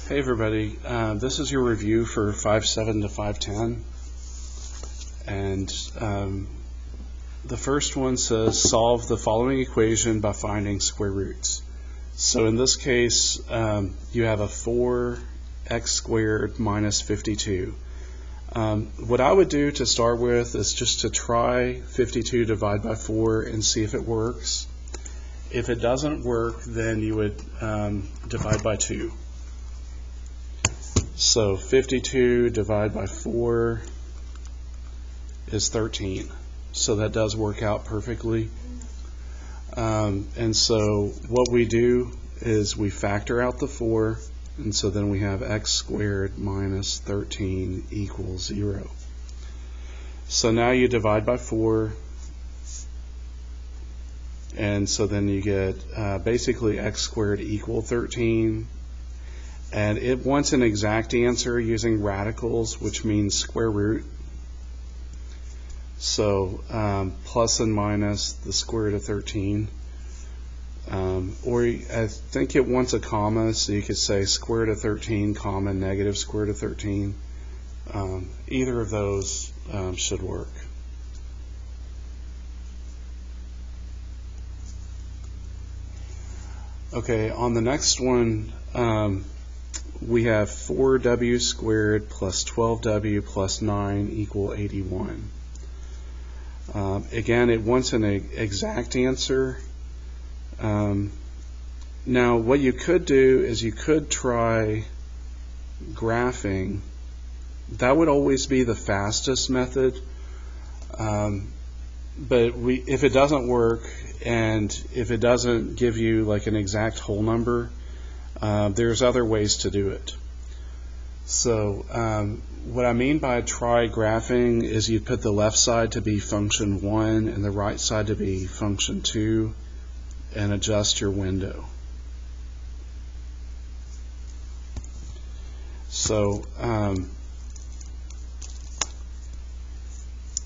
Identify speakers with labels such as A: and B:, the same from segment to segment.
A: Hey everybody, this is your review for 5.7 to 5.10, and the first one says solve the following equation by finding square roots. So in this case, you have a 4x squared minus 52. What I would do to start with is just to try 52 divided by 4 and see if it works. If it doesn't work, then you would divide by 2. So 52 divided by 4 is 13. So that does work out perfectly. And so what we do is we factor out the 4, and so then we have x squared minus 13 equals 0. So now you divide by 4, and so then you get basically x squared equal 13. And it wants an exact answer using radicals, which means square root. So plus and minus the square root of 13. Or I think it wants a comma, so you could say square root of 13, comma, negative square root of 13. Either of those should work. Okay, on the next one, we have 4w squared plus 12w plus 9 equal 81. Again, it wants an exact answer. Now, what you could do is you could try graphing. That would always be the fastest method. But if it doesn't work, and if it doesn't give you like an exact whole number, there's other ways to do it. So what I mean by try graphing is you put the left side to be function 1 and the right side to be function 2 and adjust your window. So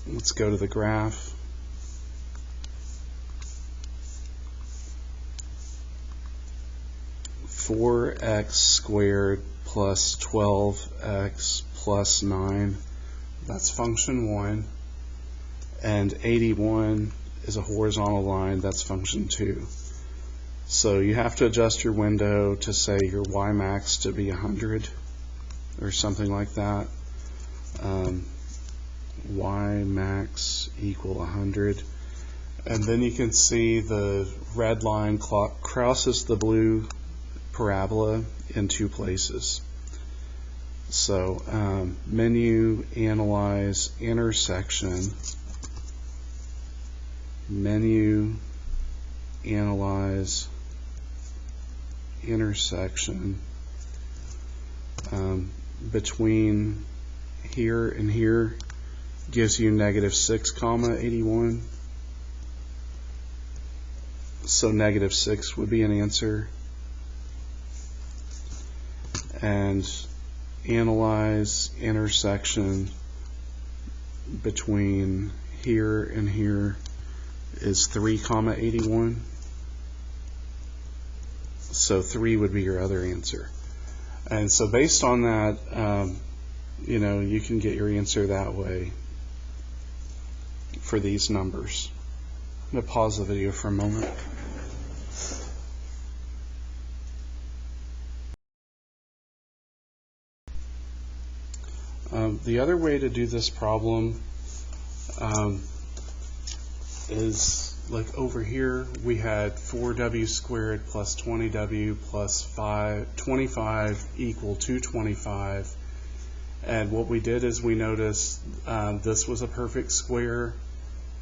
A: let's go to the graph. Four x squared plus 12x plus 9, that's function 1, and 81 is a horizontal line, that's function 2. So you have to adjust your window to say your y max to be 100 or something like that. Y max equal 100, and then you can see the red line crosses the blue parabola in 2 places. So menu, analyze, intersection, menu, analyze, intersection, between here and here gives you -6 comma 81. So -6 would be an answer. And analyze intersection between here and here is 3 comma 81. So 3 would be your other answer. And so based on that, you can get your answer that way for these numbers. I'm going to pause the video for a moment. The other way to do this problem is like over here we had 4w squared plus 20w plus 25 equal 225, and what we did is we noticed this was a perfect square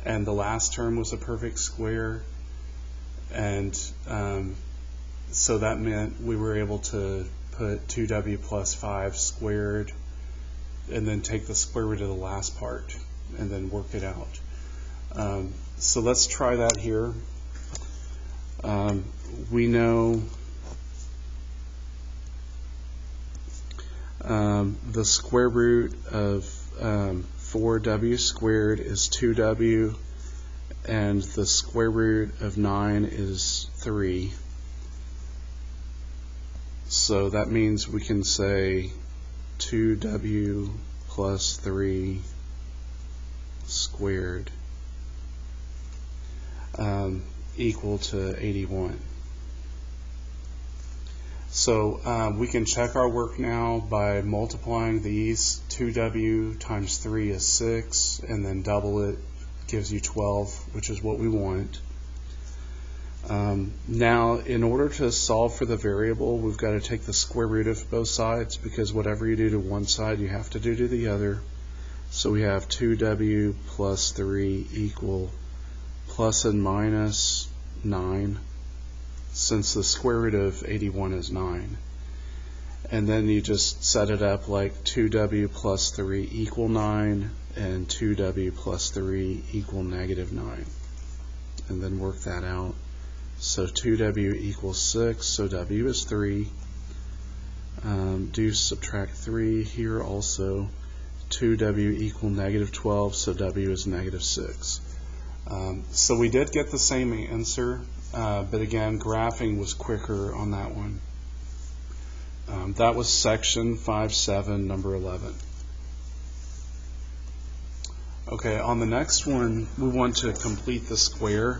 A: and the last term was a perfect square, and so that meant we were able to put 2w plus 5 squared and then take the square root of the last part and then work it out. So let's try that here. We know the square root of 4w squared is 2w, and the square root of 9 is 3. So that means we can say 2w plus 3 squared equal to 81. So we can check our work now by multiplying these. 2w times 3 is 6, and then double it gives you 12, which is what we want. Now, in order to solve for the variable, we've got to take the square root of both sides, because whatever you do to one side, you have to do to the other. So we have 2w plus 3 equal plus and minus 9, since the square root of 81 is 9. And then you just set it up like 2w plus 3 equal 9 and 2w plus 3 equal negative 9. And then work that out. So 2w equals 6, so w is 3. Do subtract 3 here also. 2w equal negative 12, so w is negative 6. So we did get the same answer, but again, graphing was quicker on that one. That was section 5.7, number 11. Okay, on the next one, we want to complete the square.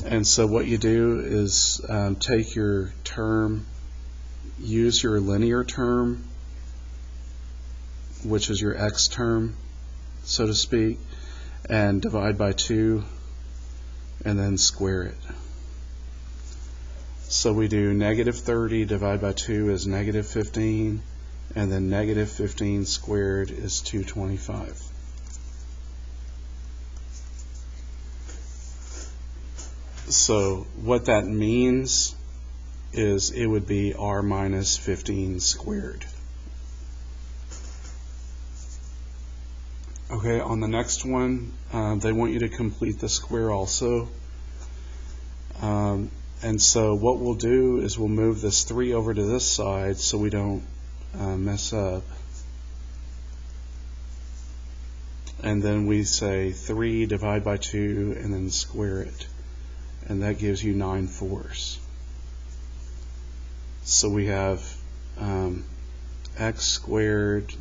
A: And so what you do is take your term, use your linear term, which is your x term, so to speak, and divide by 2, and then square it. So we do negative 30 divided by 2 is negative 15, and then negative 15 squared is 225. So what that means is it would be r minus 15 squared. Okay, on the next one, they want you to complete the square also. And so what we'll do is we'll move this 3 over to this side so we don't mess up. And then we say 3 divided by 2 and then square it. And that gives you 9/4. So we have x squared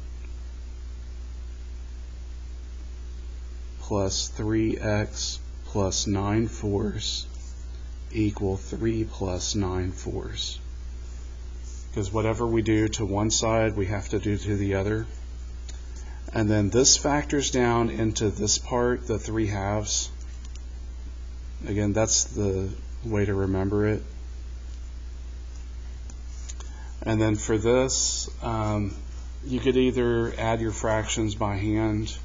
A: plus 3x plus 9/4 equal 3 plus 9/4. Because whatever we do to one side, we have to do to the other. And then this factors down into this part, the 3/2. Again, that's the way to remember it. And then for this, you could either add your fractions by hand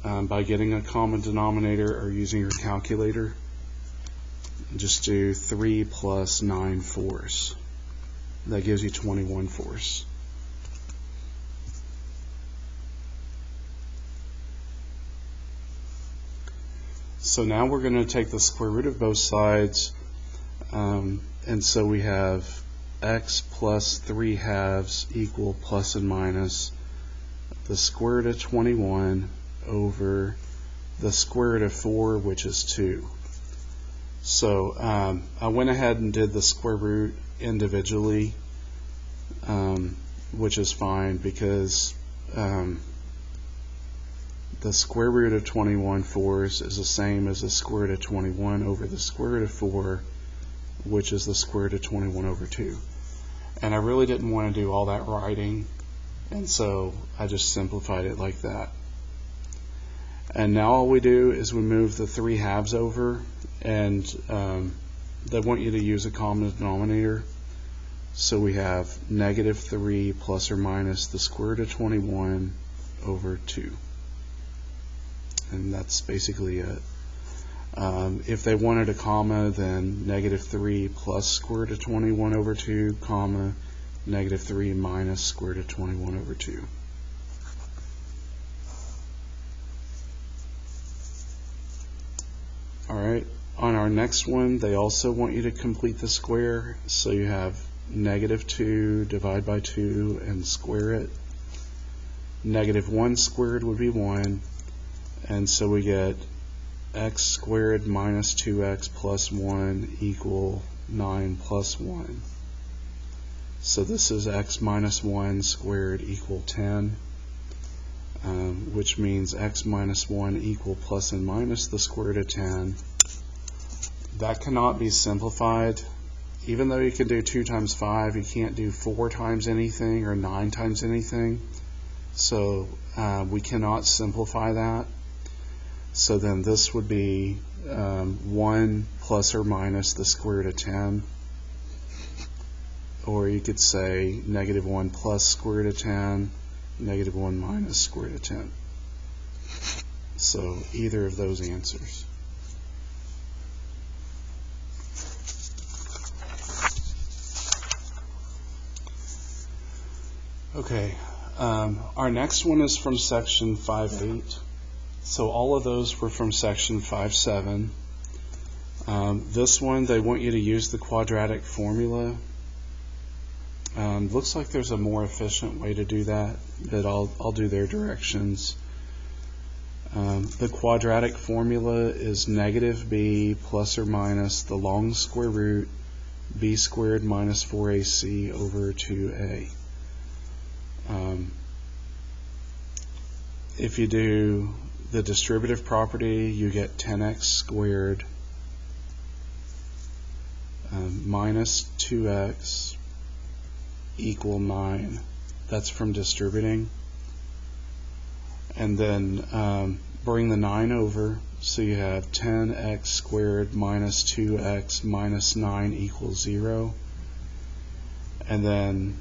A: by getting a common denominator or using your calculator. Just do 3 plus 9/4. That gives you 21/4. So now we're going to take the square root of both sides, and so we have x plus 3/2 equal plus and minus the square root of 21 over the square root of 4, which is 2. So I went ahead and did the square root individually, which is fine because the square root of 21/4 is the same as the square root of 21 over the square root of 4, which is the square root of 21 over 2. And I really didn't want to do all that writing, and so I just simplified it like that. And now all we do is we move the 3/2 over, and they want you to use a common denominator. So we have negative 3 plus or minus the square root of 21 over 2. And that's basically it. If they wanted a comma, then negative 3 plus square root of 21 over 2, comma, negative 3 minus square root of 21 over 2. Alright, on our next one, they also want you to complete the square. So you have negative 2 divided by 2 and square it. Negative 1 squared would be 1. And so we get x squared minus 2x plus 1 equal 9 plus 1. So this is x minus 1 squared equal 10, which means x minus 1 equal plus and minus the square root of 10. That cannot be simplified. Even though you can do 2 times 5, you can't do 4 times anything or 9 times anything. So we cannot simplify that. So then this would be 1 plus or minus the square root of 10. Or you could say negative 1 plus square root of 10, negative 1 minus square root of 10. So either of those answers. Okay, our next one is from section 5.8. So all of those were from section 5.7. This one, they want you to use the quadratic formula. Looks like there's a more efficient way to do that, but I'll do their directions. The quadratic formula is negative b plus or minus the long square root b squared minus 4ac over 2a. If you do the distributive property, you get 10x squared minus 2x equal 9. That's from distributing. And then bring the 9 over, so you have 10x squared minus 2x minus 9 equals 0. And then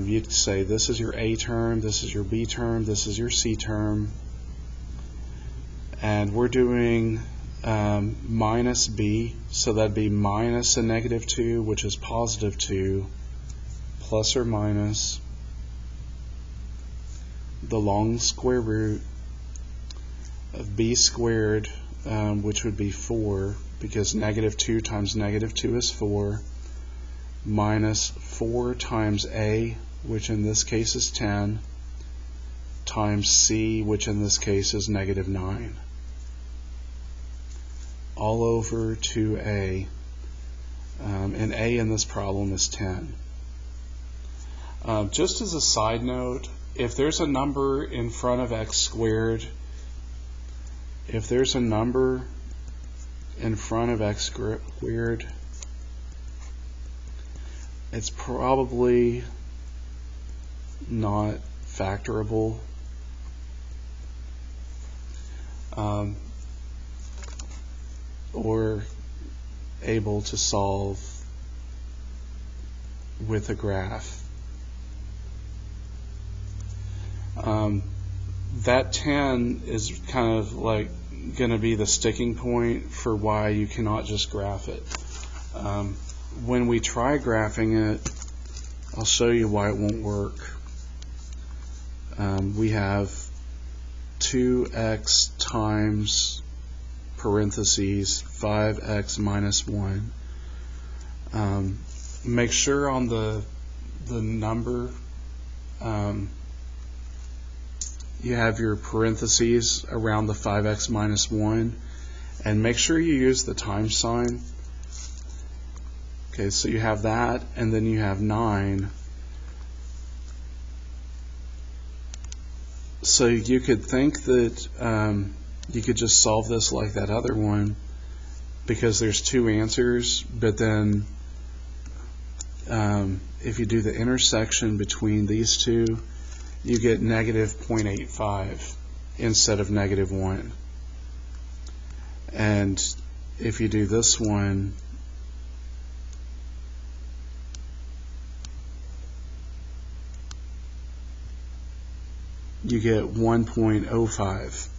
A: you'd say this is your A term, this is your B term, this is your C term. And we're doing minus B, so that'd be minus a negative 2, which is positive 2, plus or minus the long square root of b squared, which would be 4, because negative 2 times negative 2 is 4, minus 4 times a, which in this case is 10, times c, which in this case is negative 9, all over 2a, and a in this problem is 10. Just as a side note, if there's a number in front of x squared, if there's a number in front of x squared, it's probably not factorable. Or able to solve with a graph. That 10 is kind of like going to be the sticking point for why you cannot just graph it. When we try graphing it, I'll show you why it won't work. We have 2x times parentheses 5x minus 1. Make sure on the number you have your parentheses around the 5x minus 1, and make sure you use the times sign. Okay, so you have that, and then you have 9. So you could think that you could just solve this like that other one, because there's 2 answers, but then if you do the intersection between these two, you get negative 0.85 instead of negative 1. And if you do this one, you get 1.05.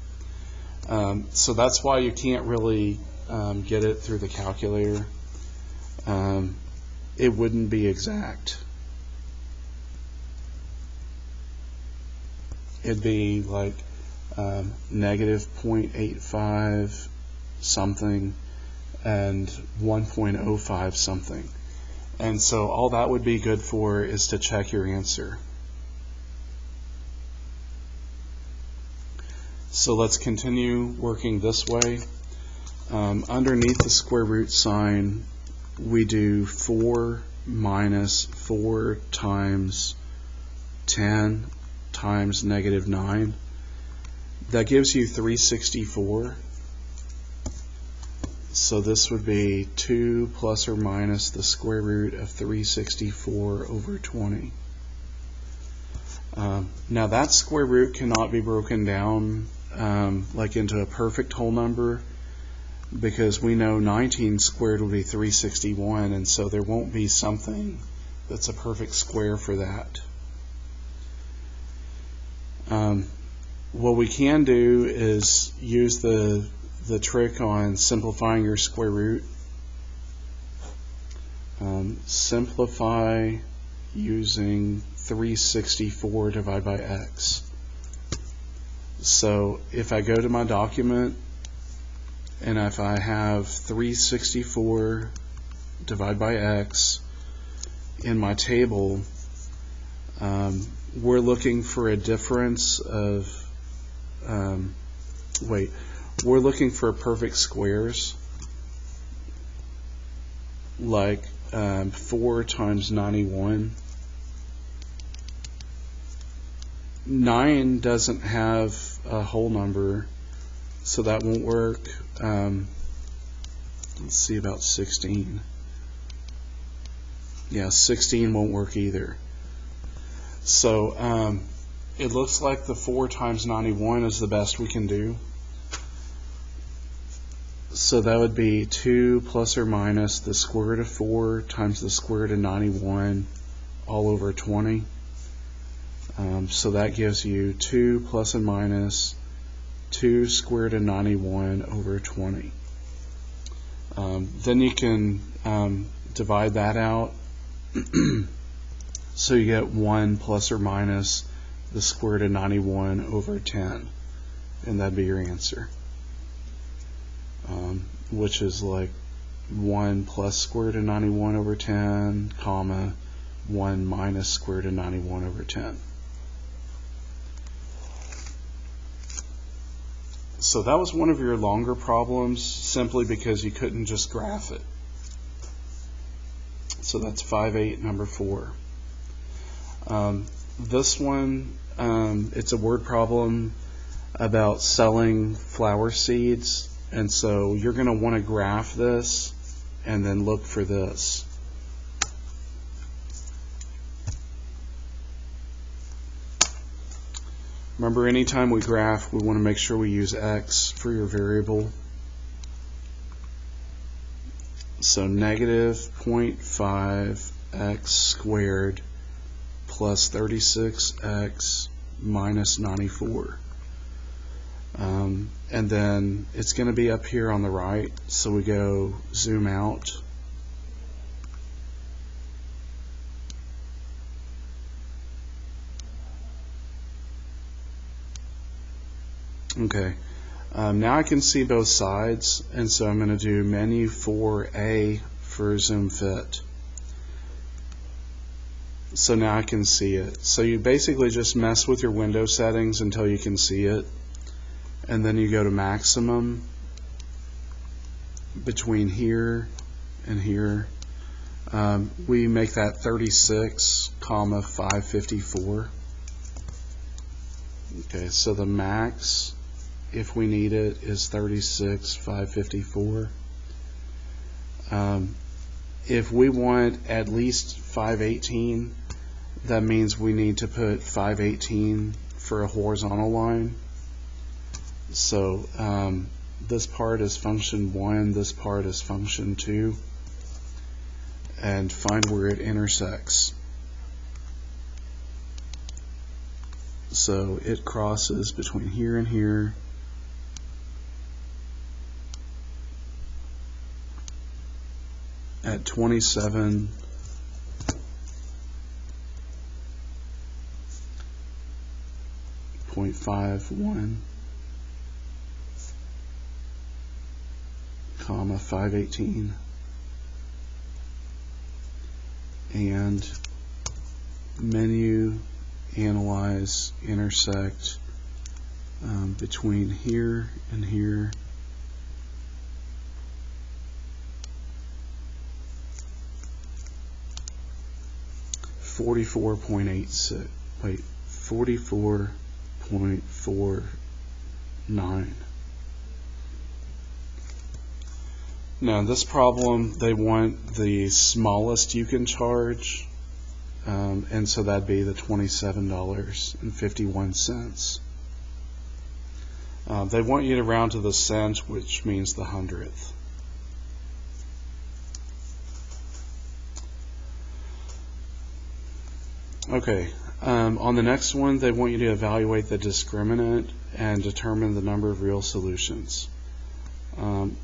A: So that's why you can't really get it through the calculator. It wouldn't be exact. It'd be like negative 0.85 something and 1.05 something. And so all that would be good for is to check your answer. So let's continue working this way. Underneath the square root sign, we do 4 minus 4 times 10 times negative 9. That gives you 364. So this would be 2 plus or minus the square root of 364 over 20. Now that square root cannot be broken down like into a perfect whole number, because we know 19 squared will be 361, and so there won't be something that's a perfect square for that. What we can do is use the trick on simplifying your square root. Simplify using 364 divided by x. So if I go to my document and if I have 364 divided by x in my table, we're looking for a difference of we're looking for perfect squares, like 4 times 91. 9 doesn't have a whole number, so that won't work. Let's see about 16. Yeah, 16 won't work either. So it looks like the 4 times 91 is the best we can do. So that would be 2 plus or minus the square root of 4 times the square root of 91 all over 20. So that gives you 2 plus and minus 2 square root of 91 over 20. Then you can divide that out. So you get 1 plus or minus the square root of 91 over 10. And that'd be your answer. Which is like 1 plus square root of 91 over 10, comma, 1 minus square root of 91 over 10. So that was one of your longer problems, simply because you couldn't just graph it. So that's 5-8, number 4. This one, it's a word problem about selling flower seeds, and so you're going to want to graph this and then look for this. Remember, anytime we graph, we want to make sure we use x for your variable. So negative 0.5 x squared plus 36x minus 94. And then it's going to be up here on the right, so we go zoom out. Okay, now I can see both sides, and so I'm going to do menu 4A for zoom fit. So now I can see it. So you basically just mess with your window settings until you can see it, and then you go to maximum between here and here. We make that 36, 554. Okay, so the max, if we need it, is 36, 554. If we want at least 518, that means we need to put 518 for a horizontal line. So this part is function 1, this part is function 2, and find where it intersects. So it crosses between here and here. At 27.51, comma 518, and menu, analyze, intersect between here and here. 44.86. Wait, 44.49. Now, in this problem, they want the smallest you can charge, and so that'd be the $27.51. They want you to round to the cent, which means the hundredth. Okay, on the next one, they want you to evaluate the discriminant and determine the number of real solutions.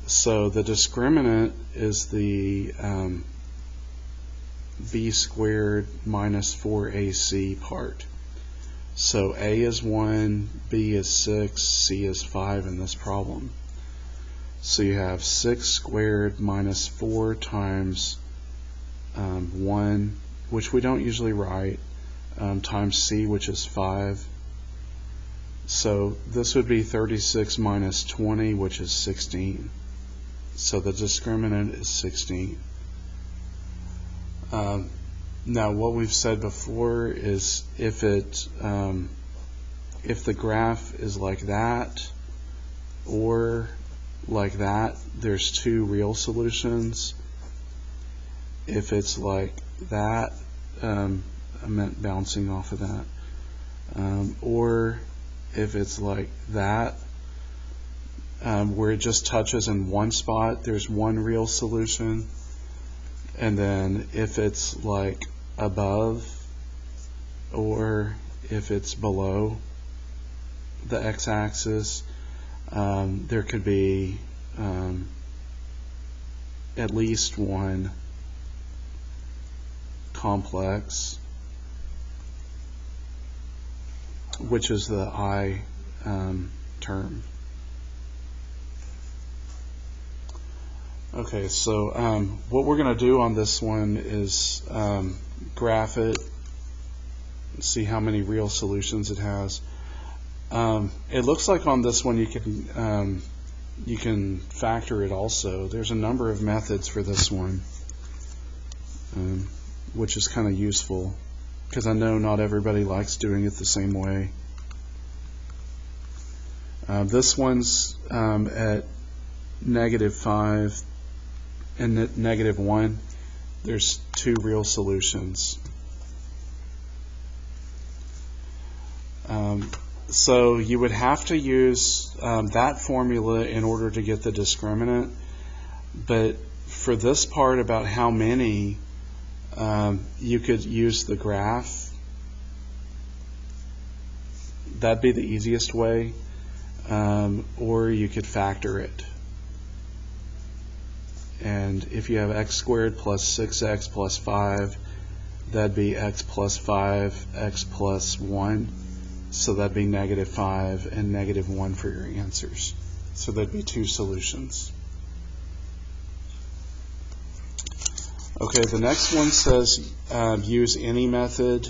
A: So the discriminant is the b squared minus 4ac part. So a is 1, b is 6, c is 5 in this problem. So you have 6 squared minus 4 times 1, which we don't usually write, times c, which is 5. So this would be 36 minus 20, which is 16. So the discriminant is 16. Now, what we've said before is if the graph is like that or like that, there's two real solutions. If it's like that, I meant bouncing off of that, or if it's like that, where it just touches in one spot, there's one real solution. And then if it's like above or if it's below the x-axis, there could be at least one complex, which is the I term. Okay, so what we're going to do on this one is graph it, see how many real solutions it has. It looks like on this one you can factor it also. There's a number of methods for this one, which is kind of useful because I know not everybody likes doing it the same way. This one's at -5 and -1. There's two real solutions. So you would have to use that formula in order to get the discriminant, but for this part about how many, you could use the graph. That'd be the easiest way, or you could factor it. And if you have x squared plus 6x plus 5, that'd be x plus 5, x plus 1. So that'd be -5 and -1 for your answers. So that'd be two solutions. Okay, the next one says use any method,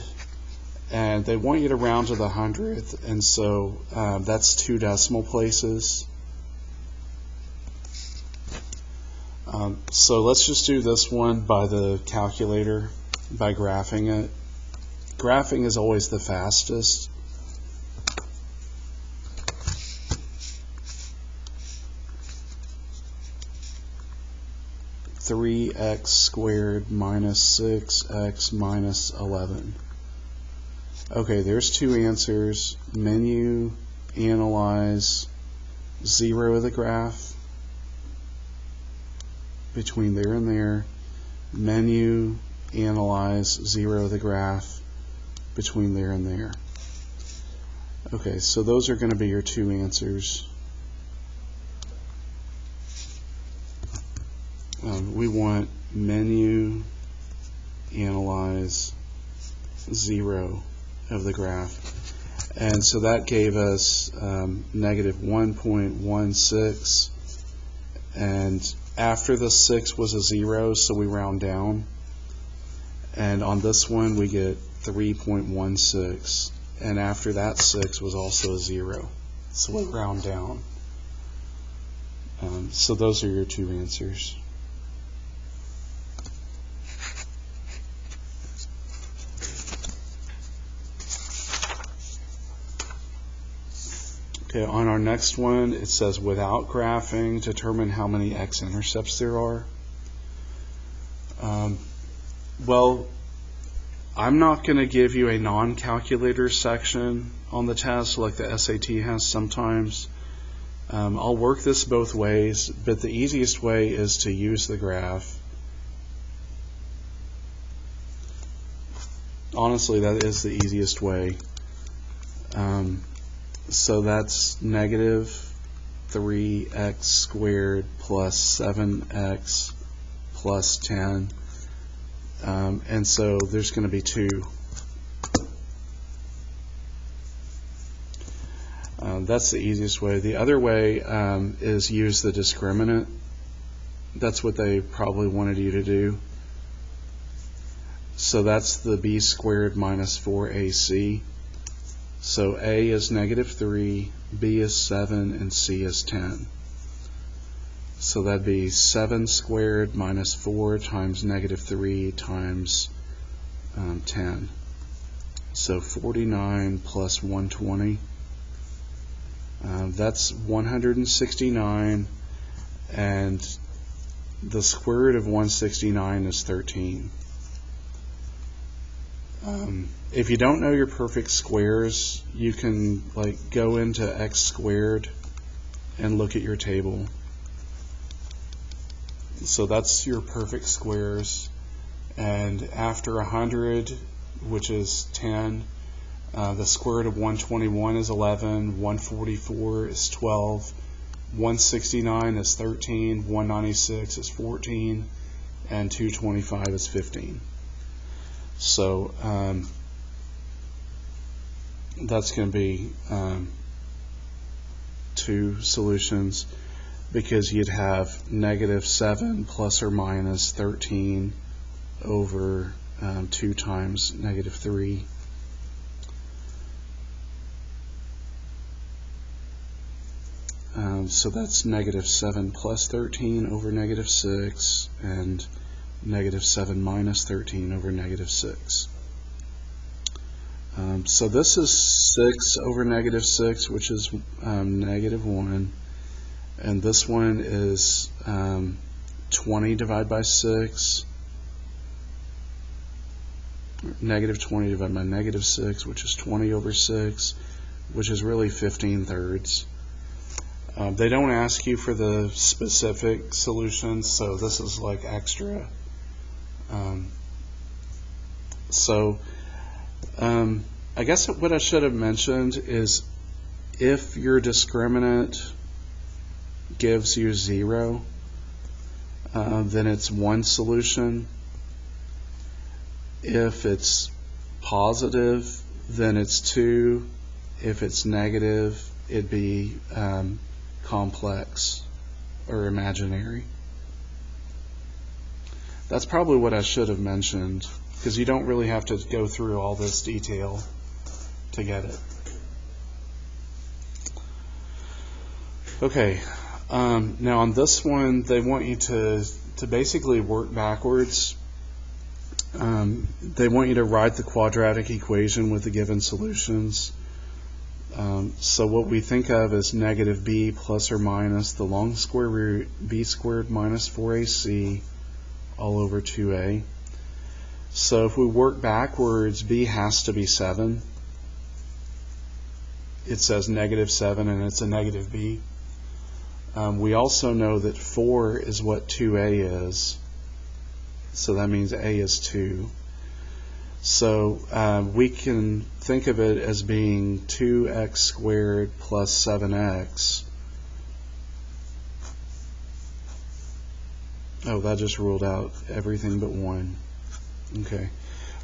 A: and they want you to round to the hundredth, and so that's 2 decimal places. So let's just do this one by the calculator, by graphing it. Graphing is always the fastest. (3x squared minus 6x minus 11). Okay, there's two answers. Menu, analyze, 0 of the graph. Between there and there. Menu, analyze, 0 of the graph. Between there and there. Okay, so those are going to be your two answers. We want menu, analyze, 0 of the graph. And so that gave us -1.16, and after the 6 was a 0, so we round down. And on this one we get 3.16, and after that 6 was also a 0, so we round down. So those are your two answers. Okay, on our next one, it says without graphing, determine how many x-intercepts there are. Well, I'm not going to give you a non-calculator section on the test like the SAT has sometimes. I'll work this both ways, but the easiest way is to use the graph. Honestly, that is the easiest way. So that's negative 3x squared plus 7x plus 10. And so there's going to be 2. That's the easiest way. The other way is use the discriminant. That's what they probably wanted you to do. So that's the b squared minus 4ac. So a is negative 3, b is 7, and c is 10. So that'd be 7 squared minus 4 times negative 3 times 10. So 49 plus 120. That's 169, and the square root of 169 is 13. If you don't know your perfect squares, you can go into x squared and look at your table. So that's your perfect squares, and after 100, which is 10, the square root of 121 is 11, 144 is 12, 169 is 13, 196 is 14, and 225 is 15. So that's going to be 2 solutions, because you'd have negative 7 plus or minus 13 over 2 times negative 3. So that's negative 7 plus 13 over negative 6, and negative 7 minus 13 over negative 6. So this is 6 over negative 6, which is negative 1. And this one is 20 divided by 6. Negative 20 divided by negative 6, which is 20 over 6, which is really 15 thirds. They don't ask you for the specific solutions, so this is like extra. I guess what I should have mentioned is if your discriminant gives you 0, then it's 1 solution. If it's positive, then it's 2. If it's negative, it'd be complex or imaginary. That's probably what I should have mentioned, because you don't really have to go through all this detail to get it. Okay, now on this one, they want you to basically work backwards. They want you to write the quadratic equation with the given solutions. So what we think of as negative b plus or minus the long square root b squared minus 4ac all over 2a. So if we work backwards, b has to be 7. It says negative 7 and it's a negative b. We also know that 4 is what 2a is. So that means a is 2. So we can think of it as being 2x squared plus 7x. Oh, that just ruled out everything but 1. Okay.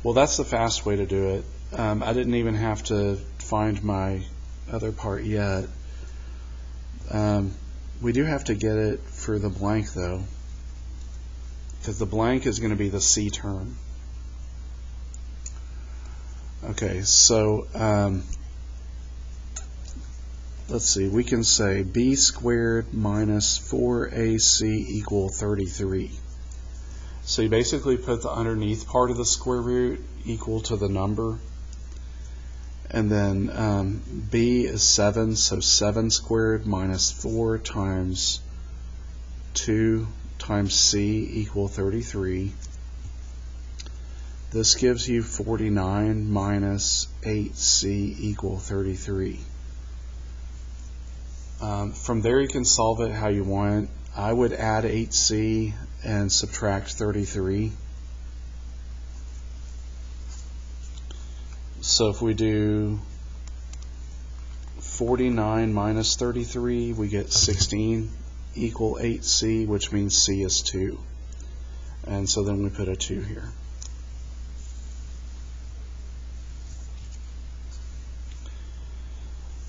A: Well, that's the fast way to do it. I didn't even have to find my other part yet. We do have to get it for the blank, though, because the blank is going to be the c term. Okay, so let's see, we can say b squared minus 4ac equal 33. So you basically put the underneath part of the square root equal to the number, And then b is 7, so 7 squared minus 4 times 2 times c equal 33. This gives you 49 minus 8c equal 33. From there you can solve it how you want. I would add 8c and subtract 33. So if we do 49 minus 33, we get 16 equal 8c, which means c is 2. And so then we put a 2 here.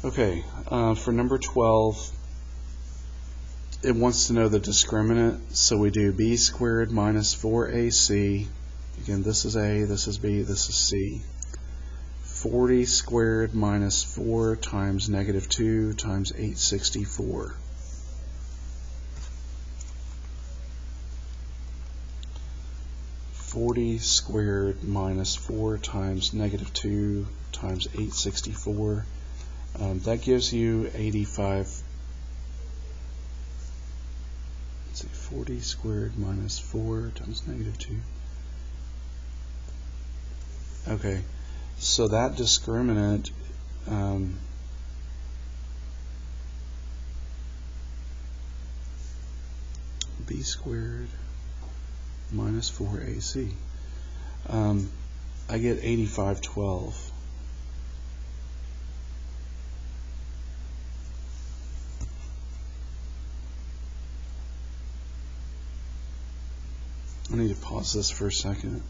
A: Okay, for number 12, it wants to know the discriminant, so we do b squared minus 4ac. Again, this is a, this is b, this is c. 40 squared minus 4 times negative 2 times 864. Squared minus 4 times negative 2 times 864. That gives you 85. Let's see, 40 squared minus 4 times negative 2. Okay, so that discriminant b squared minus 4ac. I get 8512. I need to pause this for a second.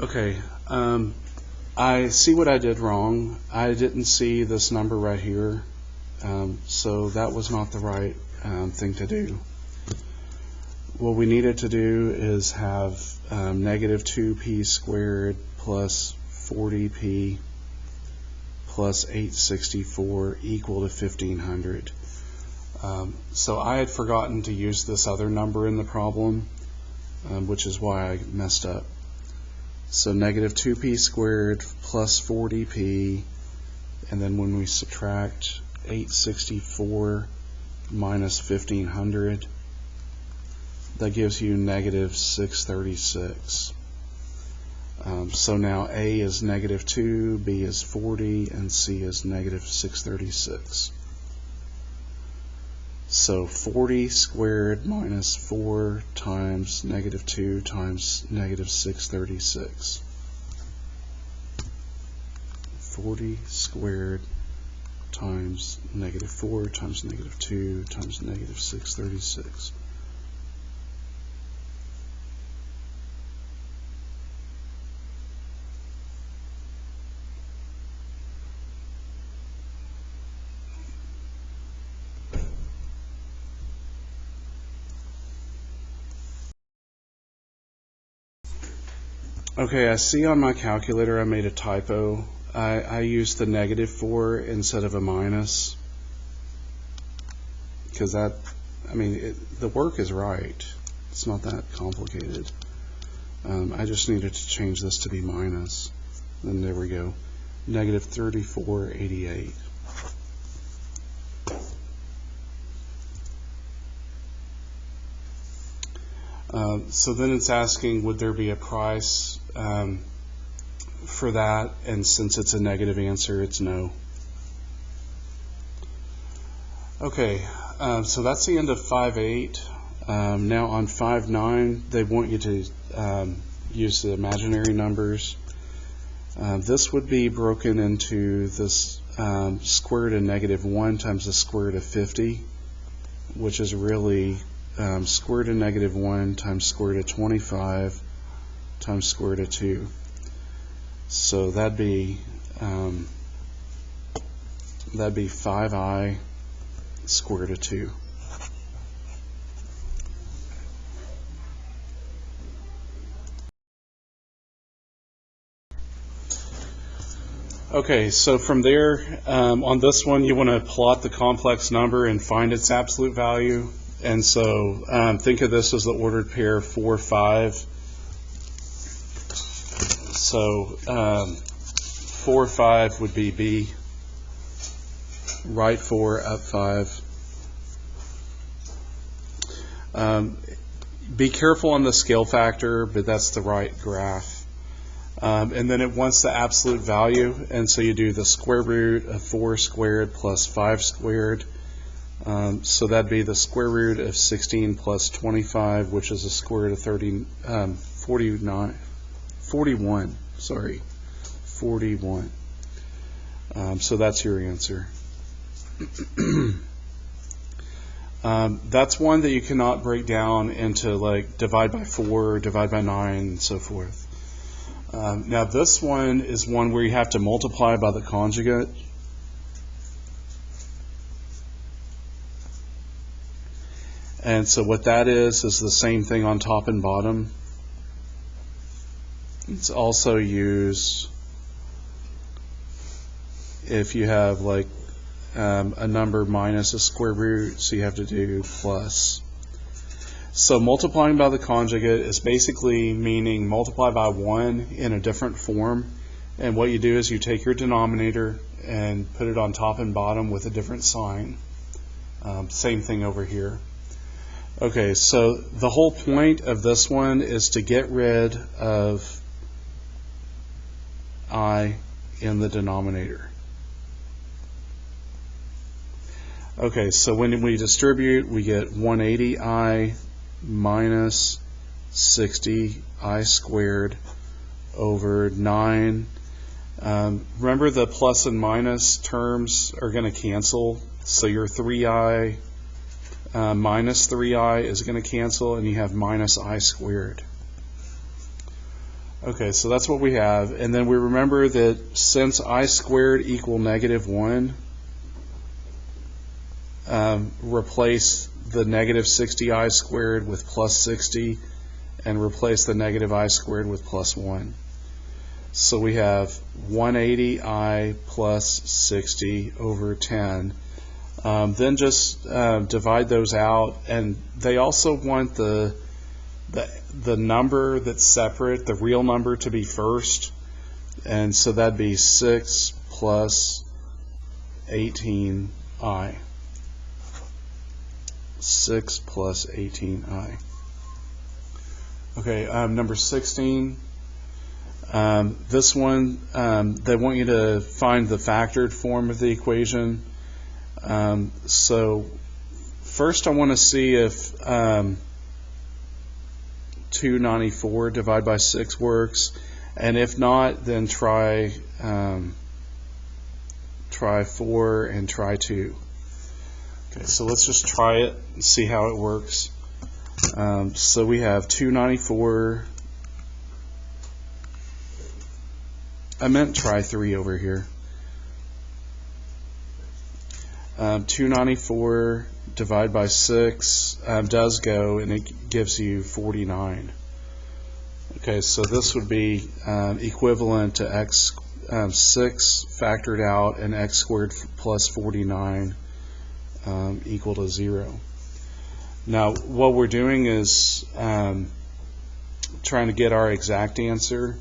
A: Okay, I see what I did wrong. I didn't see this number right here, so that was not the right thing to do. What we needed to do is have negative 2p squared plus 40p plus 864 equal to 1500. So I had forgotten to use this other number in the problem, which is why I messed up. So negative 2p squared plus 40p, and then when we subtract 864 minus 1500, that gives you negative 636. So now A is negative 2, B is 40, and C is negative 636. So 40 squared minus 4 times negative 2 times negative 636. 40 squared times negative 4 times negative 2 times negative 636. Okay, I see on my calculator I made a typo. I used the negative 4 instead of a minus, because that, I mean, the work is right. It's not that complicated. I just needed to change this to be minus. And there we go. Negative 3488. So then it's asking, would there be a price for that? And since it's a negative answer, it's no. Okay, so that's the end of 5.8. Now on 5.9, they want you to use the imaginary numbers. This would be broken into this square root of negative 1 times the square root of 50, which is really square root of negative 1 times square root of 25 times square root of 2. So that'd be 5i square root of 2. Okay, so from there, on this one, you want to plot the complex number and find its absolute value. And so think of this as the ordered pair 4, 5. So 4, 5 would be B, right 4, up 5. Be careful on the scale factor, but that's the right graph. And then it wants the absolute value, and so you do the square root of 4 squared plus 5 squared. So that'd be the square root of 16 plus 25, which is the square root of 41. So that's your answer. That's one that you cannot break down into like divide by 4, divide by 9, and so forth. Now this one is one where you have to multiply by the conjugate. And so what that is the same thing on top and bottom. It's also used if you have like a number minus a square root, so you have to do plus. So multiplying by the conjugate is basically meaning multiply by 1 in a different form. And what you do is you take your denominator and put it on top and bottom with a different sign. Same thing over here. Okay, so the whole point of this one is to get rid of I in the denominator. Okay, so when we distribute, we get 180I minus 60I squared over 9. Remember the plus and minus terms are going to cancel, so your 3I minus 3I is going to cancel, and you have minus I squared. Okay, so that's what we have, and then we remember that since I squared equal -1, replace the negative 60I squared with plus 60, and replace the negative I squared with plus 1. So we have 180I plus 60 over 10. Then just divide those out, and they also want the number that's separate, the real number, to be first, and so that'd be 6 plus 18I. 6 plus 18I. Okay, number 16. This one, they want you to find the factored form of the equation. So first I want to see if 294 divided by 6 works, and if not, then try 4 and try 2. Okay, so let's just try it and see how it works. So we have 294. I meant try 3 over here. 294 divided by 6 does go, and it gives you 49. Okay, so this would be equivalent to x 6 factored out and x squared plus 49 equal to 0. Now what we're doing is trying to get our exact answer.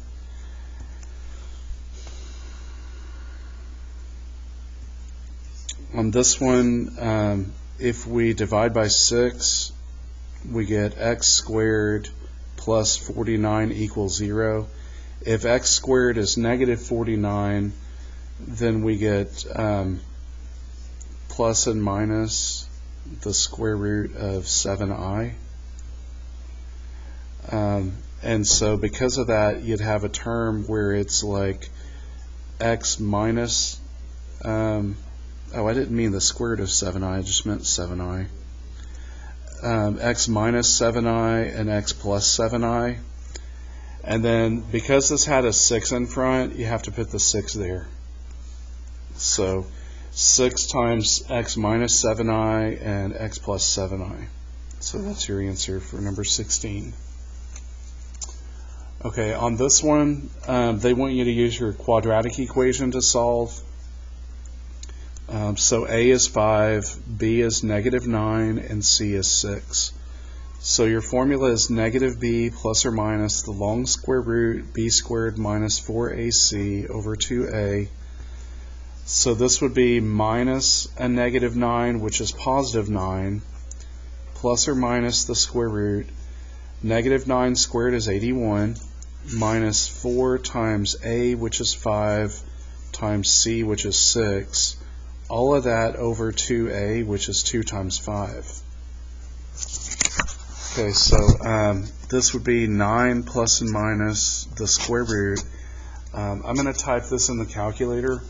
A: On this one, if we divide by 6, we get x squared plus 49 equals 0. If x squared is negative 49, then we get plus and minus the square root of 7i. And so because of that, you'd have a term where it's like x minus, oh, I didn't mean the square root of 7i, I just meant 7i. X minus 7i and x plus 7i. And then because this had a 6 in front, you have to put the 6 there. So 6 times x minus 7i and x plus 7i. So that's your answer for number 16. Okay, on this one, they want you to use your quadratic equation to solve. So A is 5, B is -9, and C is 6. So your formula is negative b plus or minus the long square root b squared minus 4ac over 2a. So this would be minus a -9, which is positive 9, plus or minus the square root. -9 squared is 81, minus 4 times a, which is 5, times c, which is 6. All of that over 2a, which is 2 times 5. Okay, so this would be 9 plus and minus the square root. I'm going to type this in the calculator.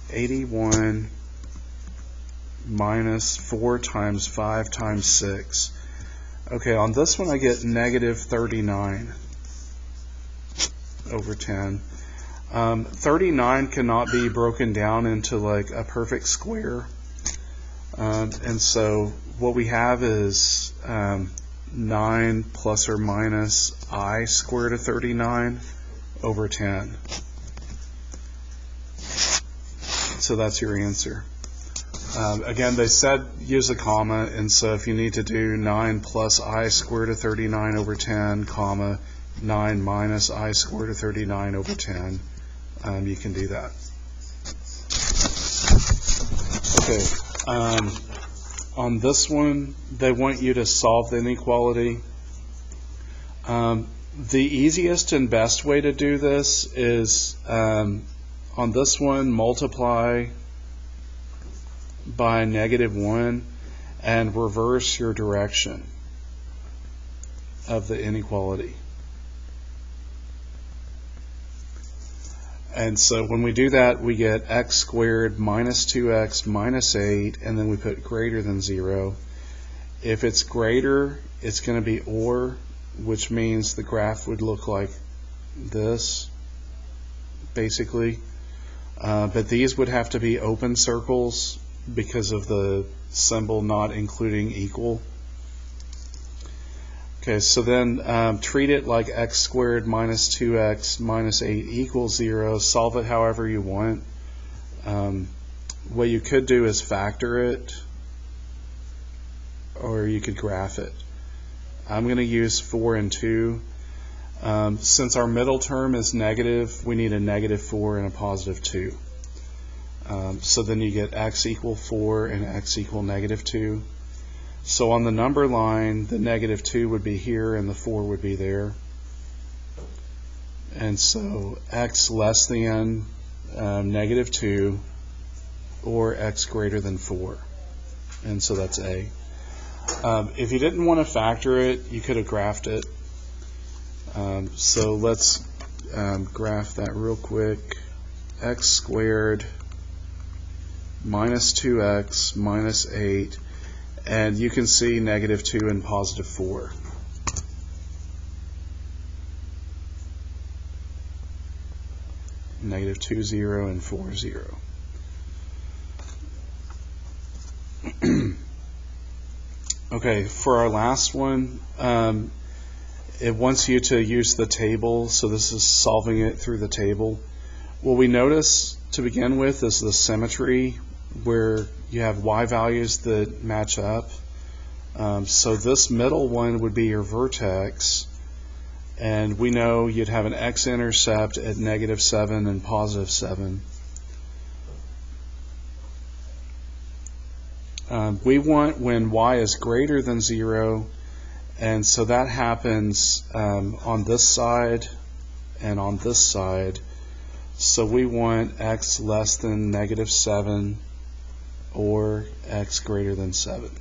A: 81 minus 4 times 5 times 6. Okay, on this one I get -39 over 10. 39 cannot be broken down into like a perfect square. And so what we have is 9 plus or minus I squared of 39 over 10. So that's your answer. Again, they said use a comma, and so if you need to do 9 plus I squared of 39 over 10, comma, 9 minus I squared of 39 over 10, you can do that. Okay. On this one, they want you to solve the inequality. The easiest and best way to do this is on this one, multiply by -1 and reverse your direction of the inequality. And so when we do that, we get x squared minus 2x minus 8, and then we put greater than 0. If it's greater, it's going to be or, which means the graph would look like this, basically. But these would have to be open circles because of the symbol not including equal. Okay, so then treat it like x squared minus 2x minus 8 equals 0. Solve it however you want. What you could do is factor it, or you could graph it. I'm going to use 4 and 2. Since our middle term is negative, we need a -4 and a +2. So then you get x equal 4 and x equal -2. So on the number line, the -2 would be here and the 4 would be there. And so x less than -2 or x greater than 4. And so that's A. If you didn't want to factor it, you could have graphed it. So let's graph that real quick. X squared minus 2x minus 8. And you can see -2 and +4. -2, 0, and 4, 0. Okay, for our last one, it wants you to use the table, so this is solving it through the table. What we notice to begin with is the symmetry, where you have y values that match up. So this middle one would be your vertex, and we know you'd have an x-intercept at -7 and +7. We want when y is greater than 0, and so that happens on this side and on this side. So we want x less than -7 or x greater than 7.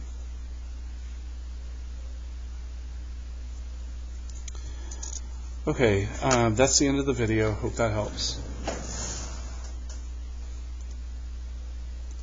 A: Okay, that's the end of the video. Hope that helps.